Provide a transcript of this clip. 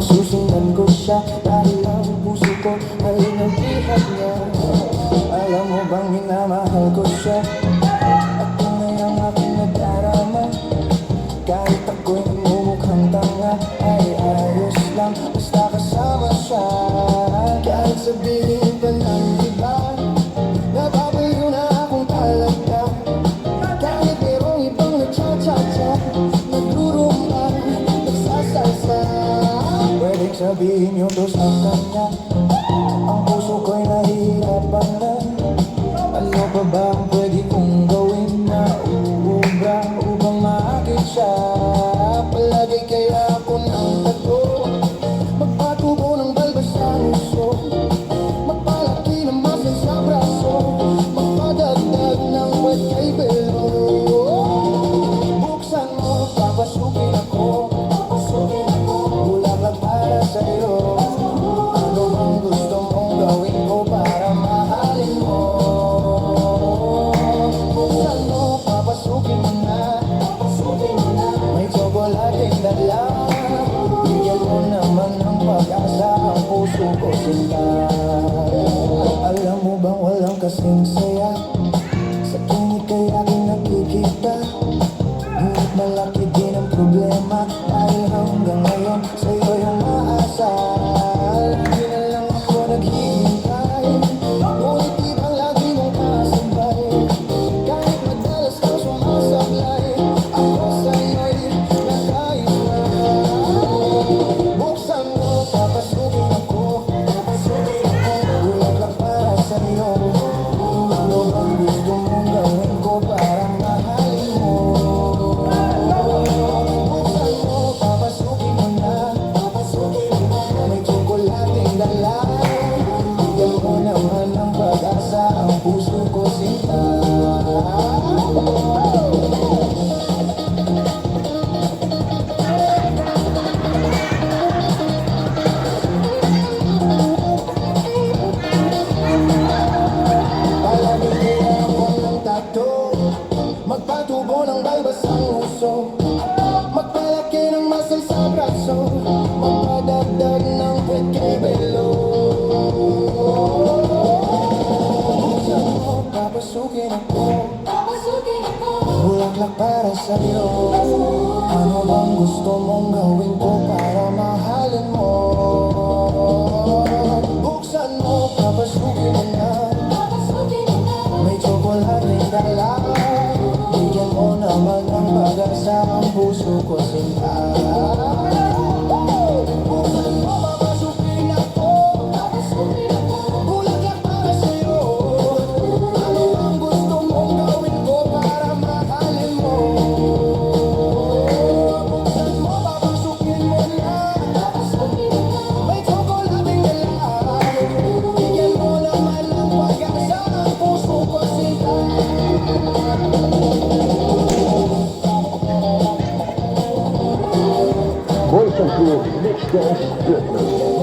Susundan ko siya dahil ang puso ko ay nag-ihag niya. Alam mo bang minamahal ko siya at tunay ang aking nagdarama. Kahit ako'y mumukhang tanga ay ayos lang basta kasama siya. Kahit sabihin pa ng iba nababayo na akong talaga. Kahit merong ibang nagcha-cha-cha, nagrurumba, nagsasalsa, pwedeng sabihin nyo to sa kanya. Ang puso ko'y nahihirapan na. Ano pa ba ang pwede kong gawin na uubra upang maakit siya? Palagi kaya ako ng tato, magpatubo ng balbas sa uso, magpalaki ng muscle sa braso, magpadagdag ng wet kay belo. Buksan mo, papasukin ako, bulaklak para sa'yo. Ano bang gusto mong gawin ko para mahalin mo? Buksan mo, papasukin mo na, may tsokolating dala. Bigyan mo naman ng pag-asa ang puso ko sila. Alam mo bang walang kasing saya sa tuwing kay aking nakikita? Ngunit malaki din ang problema dahil hanggang ngayon sa'yo yung maasa. Lagi na lang ako naghihintay, ngunit di bang lagi mong kasabay? Kahit madalas kang sumasablay, ako sa'yo'y nakaisay. Buksan mo, papasukin ako, bulaklak para sa'yo. Ano bang gusto mong gawin ko para mahalin mo? Buksan mo, papasukin mo na, may tsokolating dala. Bigyan mo naman ng pag-asa ang puso ko sinta. Palagi kaya ako ng tato, magpatubo ng balbas ang uso, magpalaki ng muscle sa braso, magpadagdag ng puwet kay belo. Buksan mo, papasukin ako, bulaklak para sa'yo. Ano bang gusto mong gawin ko para mahalin mo? Buksan mo, papasukin mo na, may tsokolating dala. Bigyan mo naman ng pag-asa ang puso ko sinta. Buksan mo, papasukin ako, bulaklak para sa'yo. Ano ang gusto mong gawin ko para mahalin mo? Buksan mo, papasukin mo na, may tsokolating dala. Bigyan mo naman ng pag-asa ang puso ko sinta. Voice of Truth, Mixed Dance Business.